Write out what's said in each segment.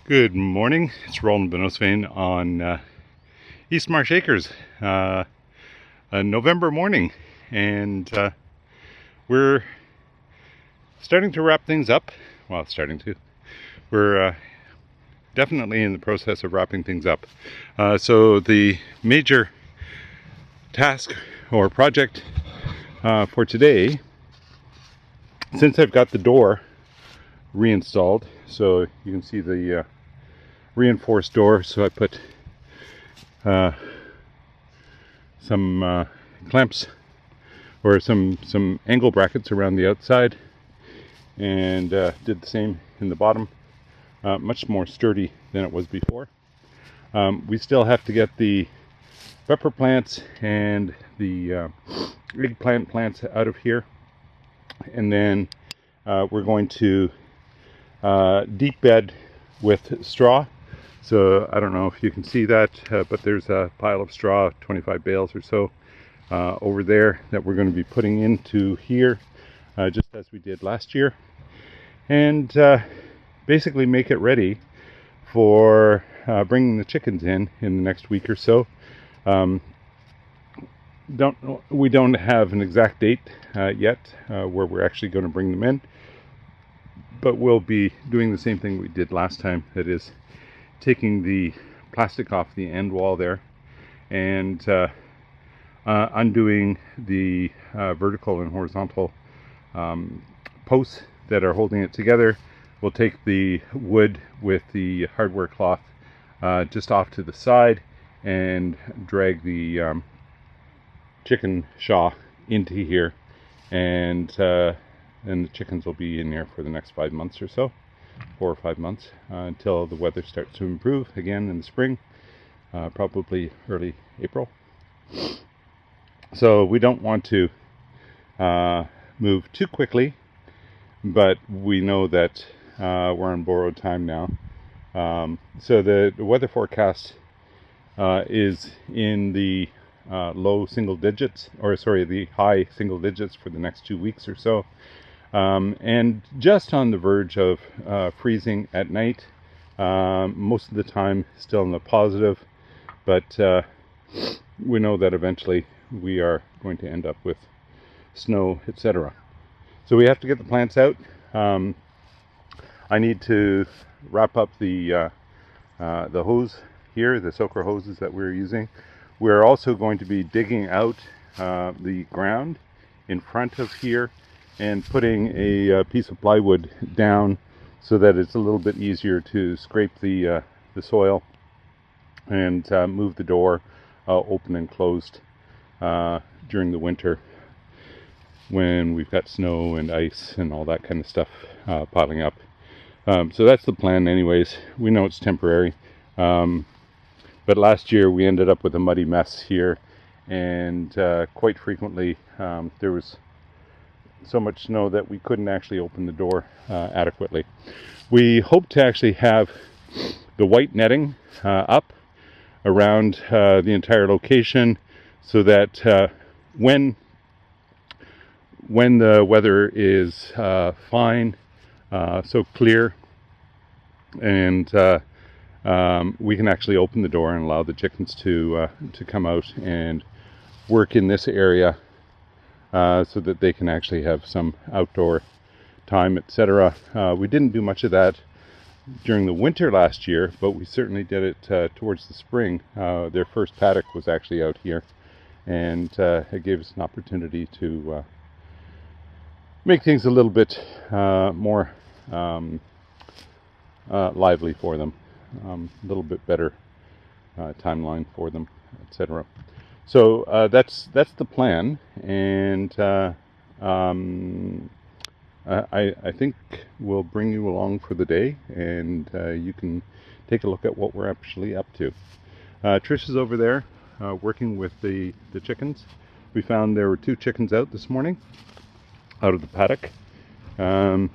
Good morning. It's Roland Benosvain on East Marsh Acres. A November morning, and we're starting to wrap things up. Well, We're definitely in the process of wrapping things up. So the major task or project for today, since I've got the door reinstalled, so you can see the reinforced door, so I put some clamps or some angle brackets around the outside, and did the same in the bottom. Much more sturdy than it was before. We still have to get the pepper plants and the eggplant plants out of here, and then we're going to deep bed with straw. So I don't know if you can see that, but there's a pile of straw, 25 bales or so, over there that we're going to be putting into here, just as we did last year, and basically make it ready for bringing the chickens in the next week or so. We don't have an exact date yet where we're actually going to bring them in, but we'll be doing the same thing we did last time. That is, taking the plastic off the end wall there and undoing the vertical and horizontal posts that are holding it together. We'll take the wood with the hardware cloth just off to the side and drag the chicken shaw into here, and the chickens will be in here for the next 5 months or so, 4 or 5 months, until the weather starts to improve again in the spring, probably early April. So we don't want to move too quickly, but we know that we're on borrowed time now. So the weather forecast is in the low single digits, or sorry, the high single digits for the next 2 weeks or so. And just on the verge of freezing at night. Most of the time still in the positive, but we know that eventually we are going to end up with snow, etc. So we have to get the plants out. I need to wrap up the hose here, the soaker hoses that we're using. We're also going to be digging out the ground in front of here and putting a piece of plywood down so that it's a little bit easier to scrape the soil and move the door open and closed during the winter when we've got snow and ice and all that kind of stuff piling up. So that's the plan anyways. We know it's temporary, but last year we ended up with a muddy mess here, and quite frequently there was so much snow that we couldn't actually open the door adequately. We hope to actually have the white netting up around the entire location, so that when the weather is fine, so clear, and we can actually open the door and allow the chickens to come out and work in this area, so that they can actually have some outdoor time, etc. We didn't do much of that during the winter last year, but we certainly did it towards the spring. Their first paddock was actually out here, and it gave us an opportunity to make things a little bit more lively for them, a little bit better timeline for them, etc. So that's the plan, and I think we'll bring you along for the day, and you can take a look at what we're actually up to. Trish is over there working with the chickens. We found there were 2 chickens out this morning out of the paddock, and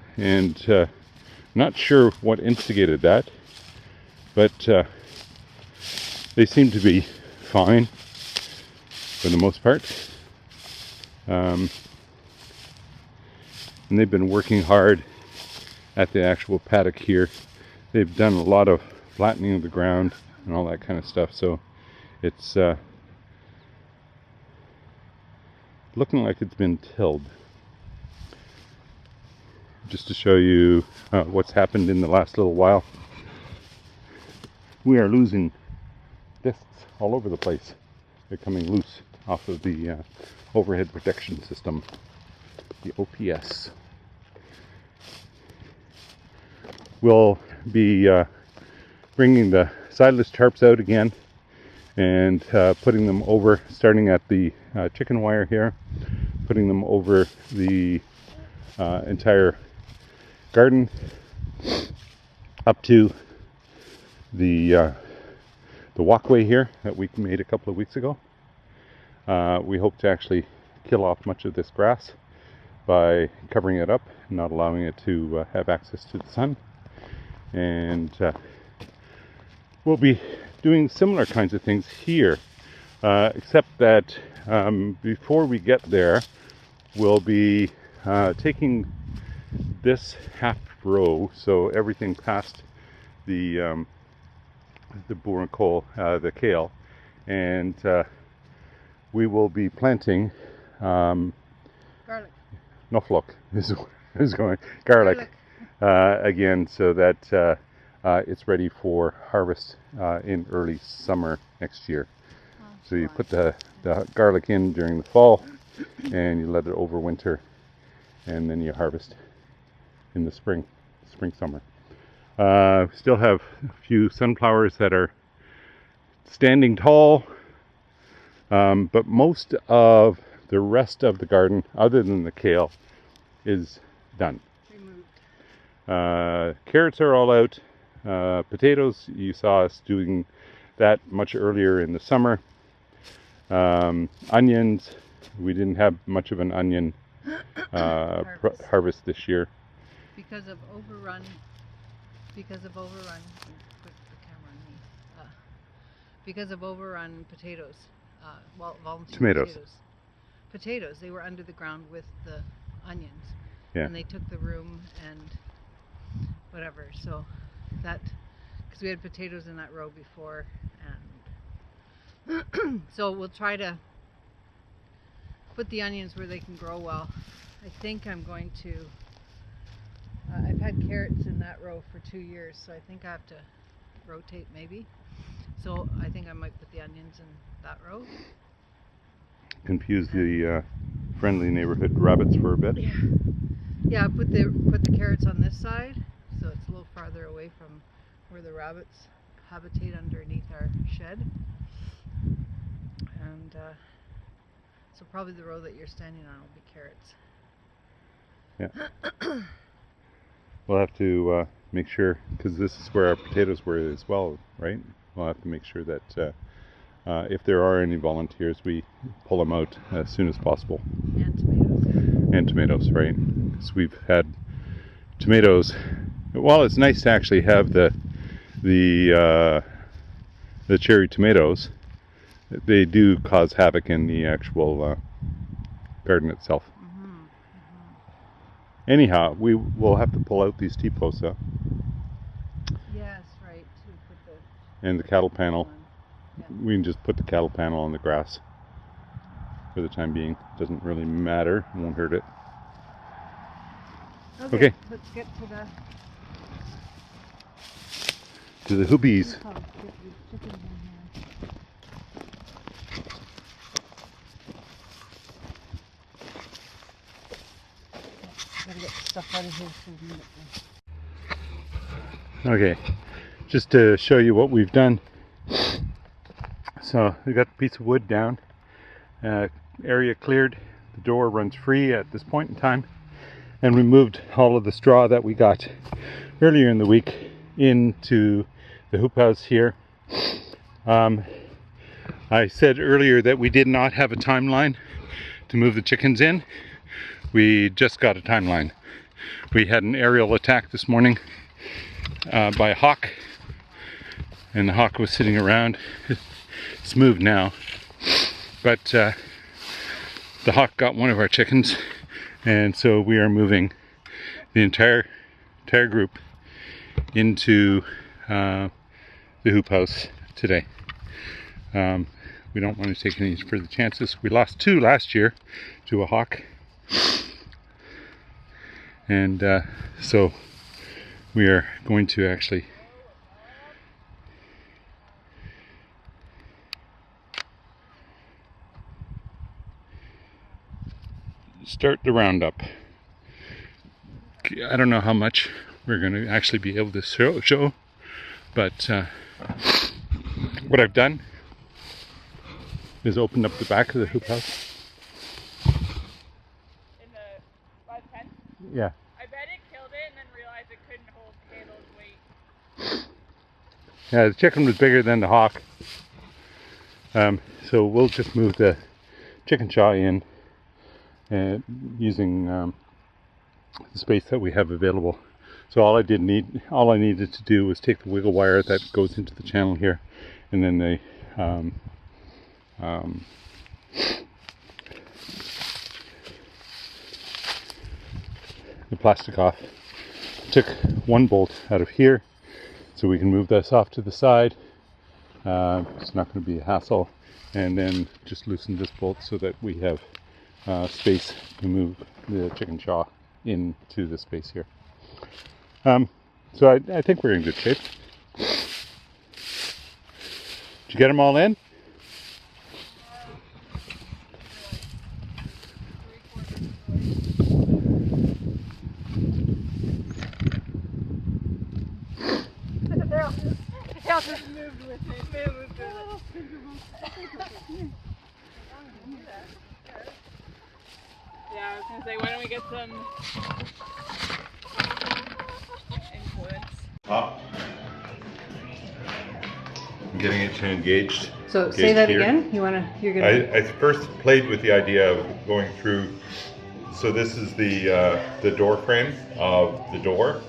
not sure what instigated that, but they seem to be fine for the most part. And they've been working hard at the actual paddock here they've done a lot of flattening of the ground and all that kind of stuff, so it's looking like it's been tilled. Just to show you what's happened in the last little while. We are losing discs all over the place. They're coming loose off of the overhead protection system, the OPS. We'll be bringing the sideless tarps out again and putting them over, starting at the chicken wire here, putting them over the entire garden up to the walkway here that we made a couple of weeks ago. We hope to actually kill off much of this grass by covering it up, not allowing it to have access to the sun. And we'll be doing similar kinds of things here, except that before we get there, we'll be taking this half row, so everything past the bourricot, the kale, and we will be planting Garlic. knoflook is going garlic again, so that it's ready for harvest in early summer next year. So you put the garlic in during the fall, and you let it overwinter, and then you harvest in the spring, summer. Still have a few sunflowers that are standing tall, but most of the rest of the garden, other than the kale, is done. Removed. Carrots are all out. Potatoes, you saw us doing that much earlier in the summer. Onions, we didn't have much of an onion harvest this year. Because of overrun. Put the camera on me. Because of overrun potatoes. Volunteer Tomatoes. Potatoes. They were under the ground with the onions. Yeah. And they took the room and whatever. So that, because we had potatoes in that row before, and so we'll try to put the onions where they can grow well. I think I'm going to. I've had carrots in that row for 2 years, so I think I have to rotate maybe. So I think I might put the onions in that row. Confuse the friendly neighborhood rabbits for a bit. Yeah, put the carrots on this side, so it's a little farther away from where the rabbits habitate underneath our shed. And so probably the row that you're standing on will be carrots. Yeah. We'll have to make sure, because this is where our potatoes were as well, right? We'll have to make sure that if there are any volunteers, we pull them out as soon as possible. And tomatoes. Right? Because we've had tomatoes. Well, it's nice to actually have the cherry tomatoes. They do cause havoc in the actual garden itself. Anyhow, we will have to pull out these T-posts, Yes, right. To put and the cattle panel. Yeah. We can just put the cattle panel on the grass for the time being. Doesn't really matter. It won't hurt it. Okay. Let's get To the hoobies. Get these chickens in here. Gotta get stuff out of here so we can get Okay, just to show you what we've done. So we got the piece of wood down, area cleared, the door runs free at this point in time, and we moved all of the straw that we got earlier in the week into the hoop house here. I said earlier that we did not have a timeline to move the chickens in. We just got a timeline. We had an aerial attack this morning by a hawk, and the hawk was sitting around. It's moved now, but the hawk got one of our chickens, and so we are moving the entire group into the hoop house today. We don't want to take any further chances. We lost 2 last year to a hawk, and so we are going to actually start the roundup. I don't know how much we're going to actually be able to show, but what I've done is opened up the back of the hoop house. In the 510? Yeah. I bet it killed it and then realized it couldn't handle its weight. Yeah, the chicken was bigger than the hawk. So we'll just move the chicken shaw in using the space that we have available. So all I needed to do was take the wiggle wire that goes into the channel here, and then the plastic off. Took 1 bolt out of here, so we can move this off to the side. It's not going to be a hassle, and then just loosen this bolt so that we have space to move the chicken shaw into the space here. So I think we're in good shape. Did you get them all in? They all just moved with it. They moved with it. Yeah, I was gonna say, why don't we get some influence? I'm getting it to engaged. So say that here again. You're gonna. I first played with the idea of going through. So this is the door frame of the door.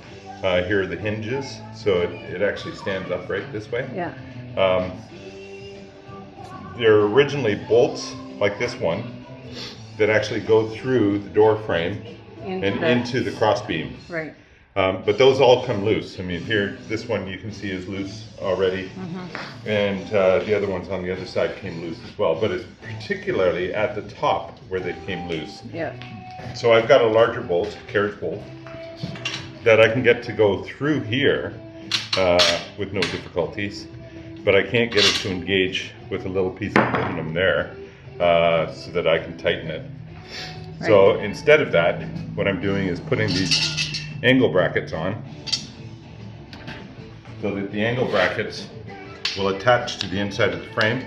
Here are the hinges, so it actually stands upright this way. Yeah. There are originally bolts like this one that actually go through the door frame into the cross beam. Right. But those all come loose. I mean, here, this one you can see is loose already, and the other ones on the other side came loose as well. But it's particularly at the top where they came loose. Yeah. So I've got a larger bolt, carriage bolt, that I can get to go through here with no difficulties, but I can't get it to engage with a little piece of aluminum there so that I can tighten it. Right. So instead of that, what I'm doing is putting these angle brackets on so that the angle brackets will attach to the inside of the frame,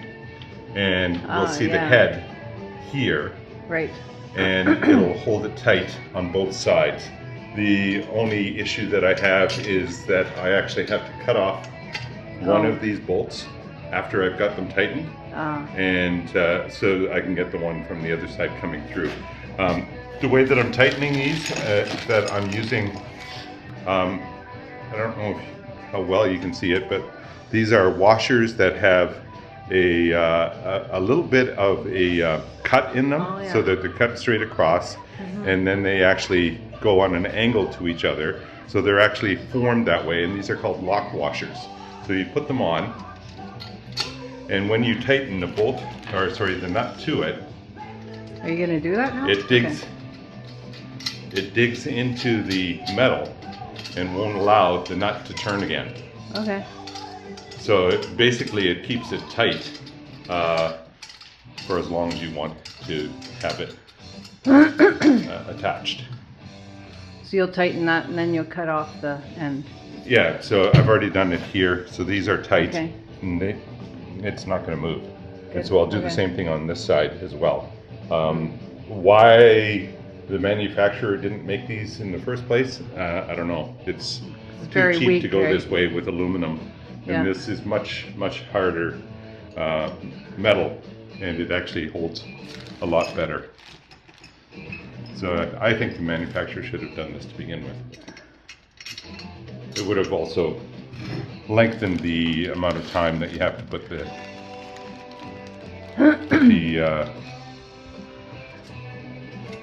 and we'll see the head here. Right. And it'll hold it tight on both sides. The only issue that I have is that I actually have to cut off one of these bolts after I've got them tightened, and so I can get the one from the other side coming through. The way that I'm tightening these, that I'm using, I don't know how well you can see it, but these are washers that have a little bit of a cut in them, so that they're cut straight across, and then they actually go on an angle to each other, so they're actually formed that way, and these are called lock washers. So you put them on, and when you tighten the bolt, or sorry, the nut to it, are you going to do that now? It digs into the metal and won't allow the nut to turn again. Okay. So basically it keeps it tight for as long as you want to have it attached. So you'll tighten that and then you'll cut off the end. Yeah, so I've already done it here. So these are tight, and it's not going to move. Good. And so I'll do the same thing on this side as well. Why the manufacturer didn't make these in the first place, I don't know. It's too cheap weak, to go this way with aluminum. And this is much harder metal, and it actually holds a lot better. So I think the manufacturer should have done this to begin with. It would have also lengthened the amount of time that you have to put the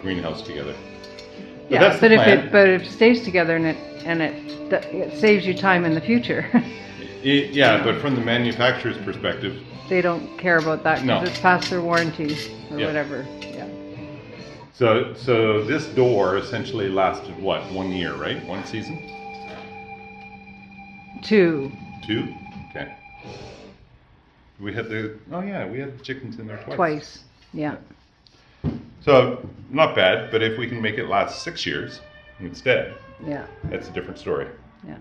greenhouse together. But yeah, but if it stays together and it and it saves you time in the future. Yeah, but from the manufacturer's perspective, They don't care about that No. because it's past their warranty or Yeah. whatever. Yeah. so this door essentially lasted what, 1 year, right? One season? 2. 2? Okay. We had the chickens in there Twice. Yeah. So not bad, but if we can make it last 6 years instead, Yeah. that's a different story. Yeah.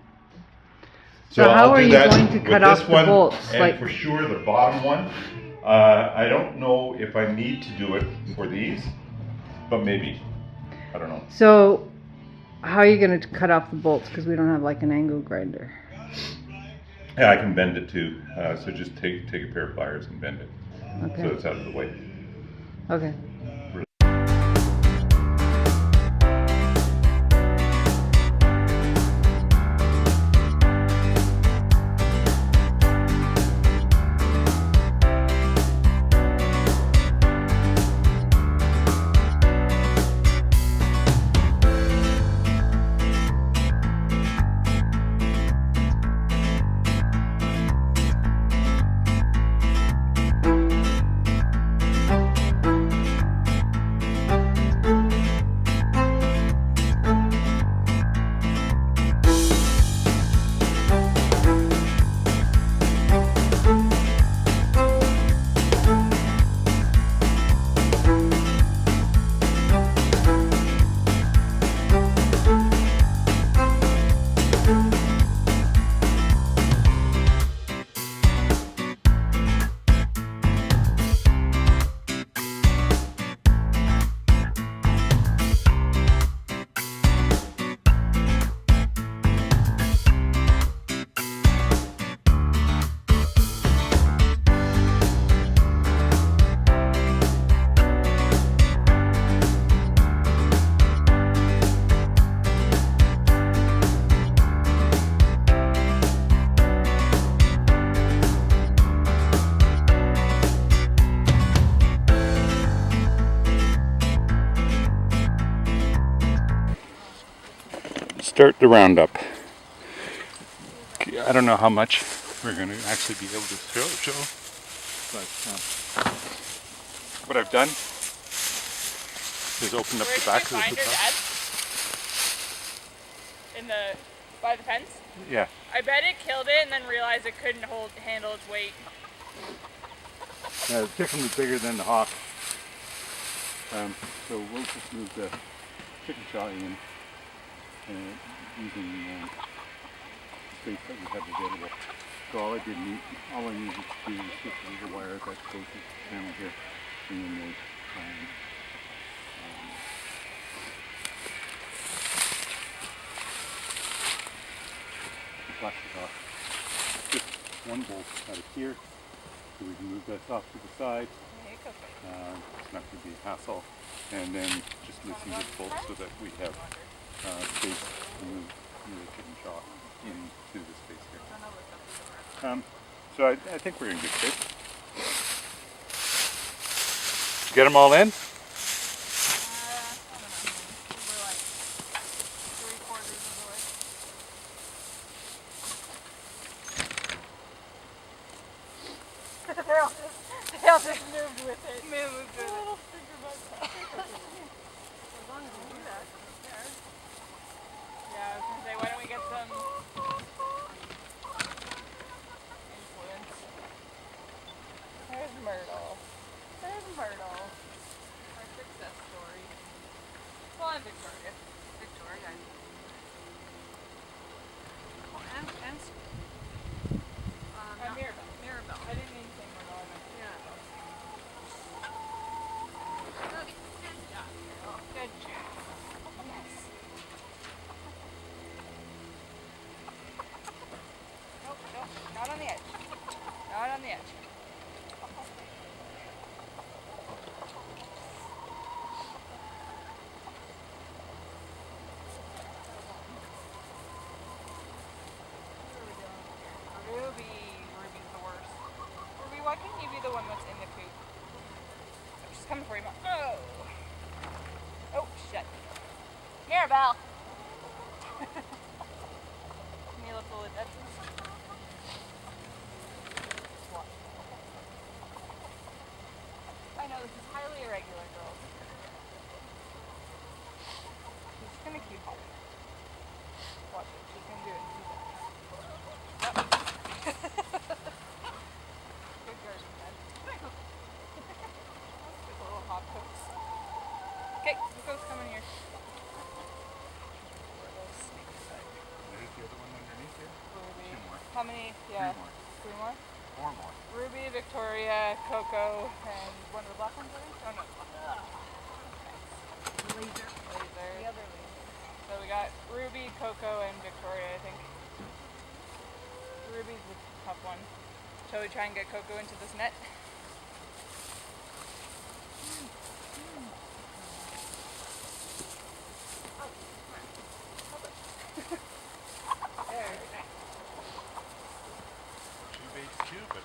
So how I'll are do you that going to with cut this off the one, bolts? and Like- for sure the bottom one. I don't know if I need to do it for these, but maybe. I don't know. So, how are you going to cut off the bolts? Because we don't have like an angle grinder. Yeah, I can bend it too. So just take a pair of pliers and bend it, Okay. so it's out of the way. Okay. Start the roundup. I don't know how much we're going to actually be able to show, but what I've done is opened up the back of the find her dad? By the fence? Yeah. I bet it killed it and then realized it couldn't handle its weight. The chicken was bigger than the hawk, so we'll just move the chicken shot in using space that we have available. So all I needed to do was switch the wire that goes to the panel here, and then the plastic off. Just one bolt out of here, so we can move this off to the side. It's not going to be a hassle. And then just loosen this bolt so that we have space to move the chicken shop into the space here. So I think we're in good shape. Get them all in? I don't know. We're like 3/4 of the way. they all just moved with it. Moved with it. Little finger butts. As long as we do that. Yeah, I was gonna say, why don't we get some influence? There's Myrtle. There's Myrtle. Our success story. Well, I'm Victoria. Victoria. Oh, and Mirabelle. Mirabelle. I didn't mean to say Myrtle. I meant Mirabelle. Okay. Good job. Oh, good job. Yes. Nope, nope. Not on the edge. Not on the edge. Ruby's the worst. Ruby, why can't you be the one that's in the coop? She's coming for you, Mom. Oh! Oh, shit. Mirabelle! this is highly irregular, girls. She's just gonna keep hopping. Watch it. She's gonna do it in 2 seconds. Yep. Good garden, Dad. Good little hop hooks. Okay, Coco's coming here. Where are those snakes at? There's the other one underneath here. Ruby. 2 more. How many? Yeah. 3 more. 3 more? 4 more. Ruby, Victoria, Coco, and one of the black ones, I think? Oh, no. Laser. Laser. The other laser. So we got Ruby, Coco, and Victoria, I think. Ruby's the tough one. Shall we try and get Coco into this net? There. She baits 2, but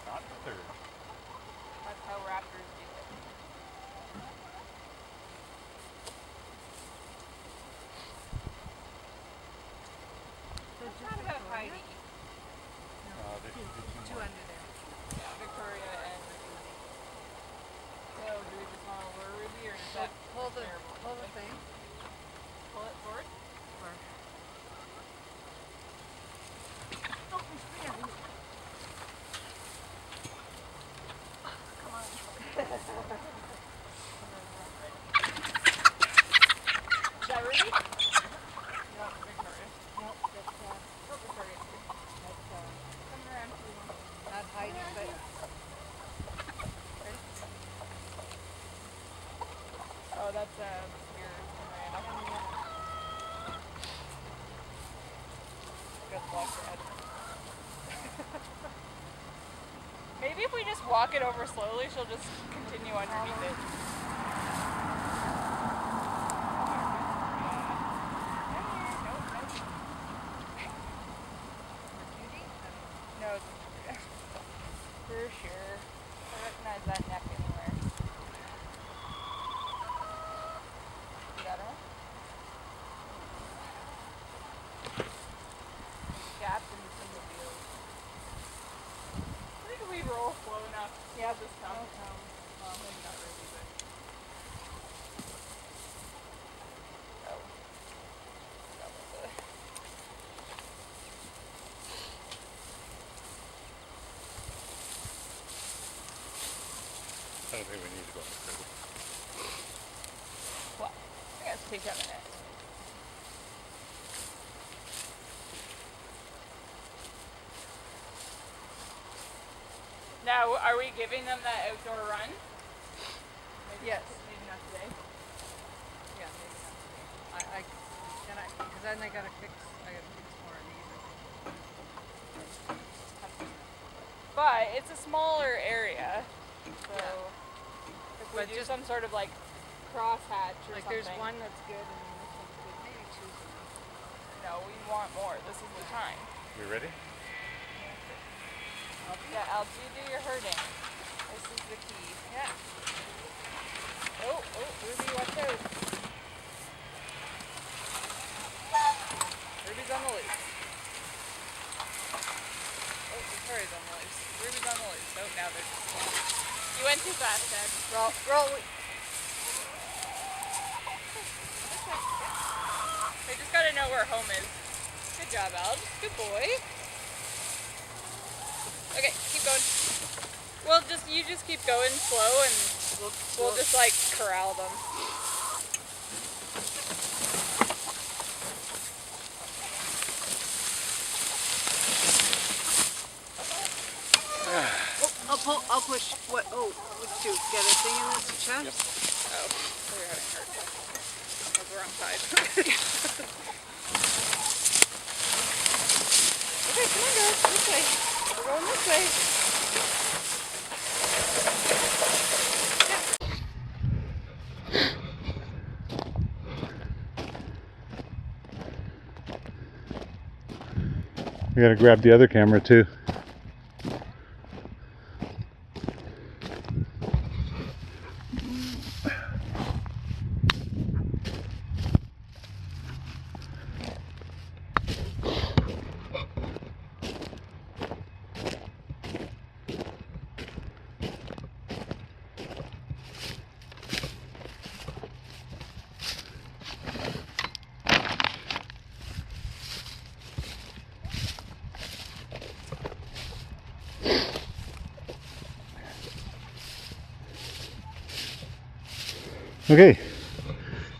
not the 3rd. That's how raptors do it. So It's just not about Victoria? Heidi. There should be 2 Two more. under there. Yeah, Victoria and Ruby. So do we just want to lure Ruby or is So that pull the terrible? thing. Pull it forward? Or Is that Ruby? No, Victoria. no, that's Oh, Victoria. Come around. not hiding, but Oh, that's your Miranda. Good luck, Dad. Maybe if we just walk it over slowly, she'll just continue underneath it. No, for sure. I recognize that neck anywhere. You got her? Gaps in between the wheels. I think we roll slow enough. Yeah, this time. Well, maybe not really, but. Oh. That was a. I don't think we need to go further. Well, I guess take that minute. Now, are we giving them that outdoor run? Maybe Yes. Maybe not today. yeah, maybe not today. Because then I gotta fix more of these. But it's a smaller area, so if we But do just- some sort of like crosshatch or Like something. there's one that's good and then this one's good. Maybe two's enough. No, we want more. This is the time. We ready? Yeah, I'll do your herding. This is the key. Yeah. Oh, Ruby, watch out. Ruby's on the loose. Oh, Victoria's on the loose. Ruby's on the loose. Oh, now they're just You went too fast, Dad. Roll. They just gotta know where home is. Good job, Alge. Good boy. Okay, keep going. Well, you just keep going slow and we'll just like corral them. I'll push. What? Oh, let's do. Get a thing in this chest. Yep. Oh, we're having hurt. That was the wrong side. Okay, come on, girls. This way. We're going this way. We gotta grab the other camera too. Okay,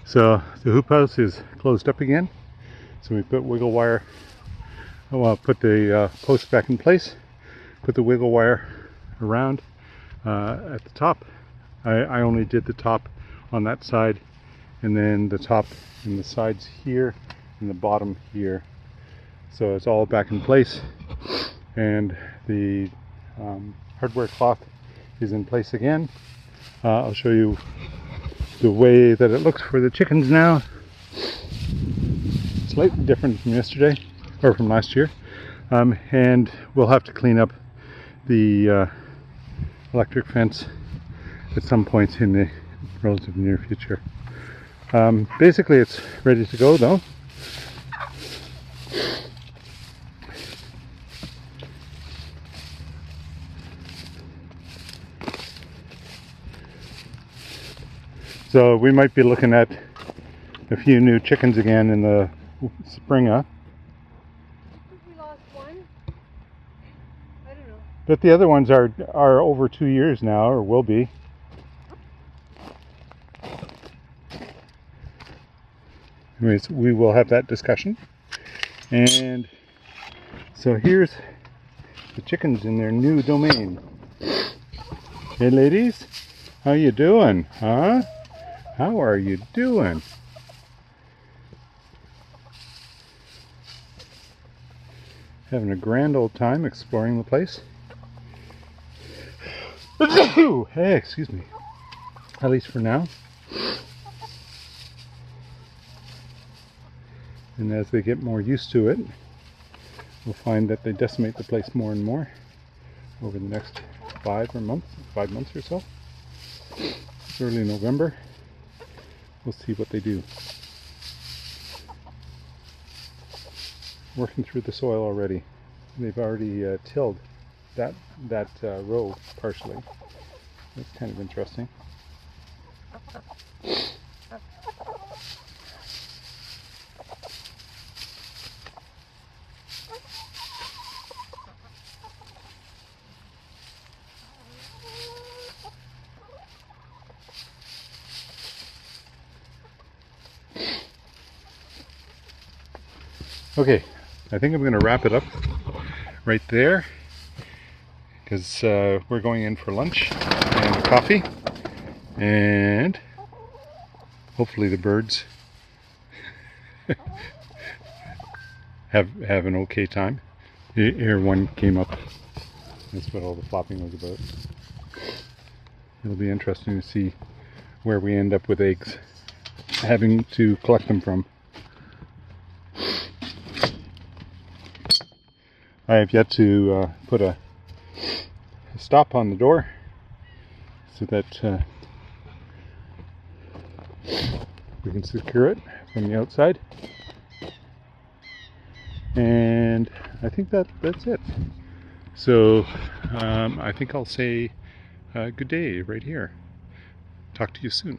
so the hoop house is closed up again. So we put wiggle wire, put the post back in place, put the wiggle wire around at the top. I only did the top on that side, and then the top and the sides here and the bottom here. So it's all back in place, and the hardware cloth is in place again. I'll show you the way that it looks for the chickens now. Slightly different from yesterday, or from last year. And we'll have to clean up the electric fence at some point in the relative near future. Basically it's ready to go though. So we might be looking at a few new chickens again in the spring, huh? We lost one. I don't know. But the other ones are over 2 years now, or will be. Anyways, we will have that discussion. And so here's the chickens in their new domain. Hey ladies, how you doing, huh? How are you doing? Having a grand old time exploring the place. Hey, excuse me. At least for now. And as they get more used to it, we'll find that they decimate the place more and more over the next 5 months or so. It's early November. We'll see what they do. Working through the soil already. They've already tilled that row partially. That's kind of interesting. Okay, I think I'm going to wrap it up right there, because we're going in for lunch and coffee, and hopefully the birds have an okay time. Here one came up. That's what all the flopping was about. It'll be interesting to see where we end up with eggs, having to collect them from. I have yet to put a stop on the door so that we can secure it from the outside. And I think that's it. So I think I'll say good day right here. Talk to you soon.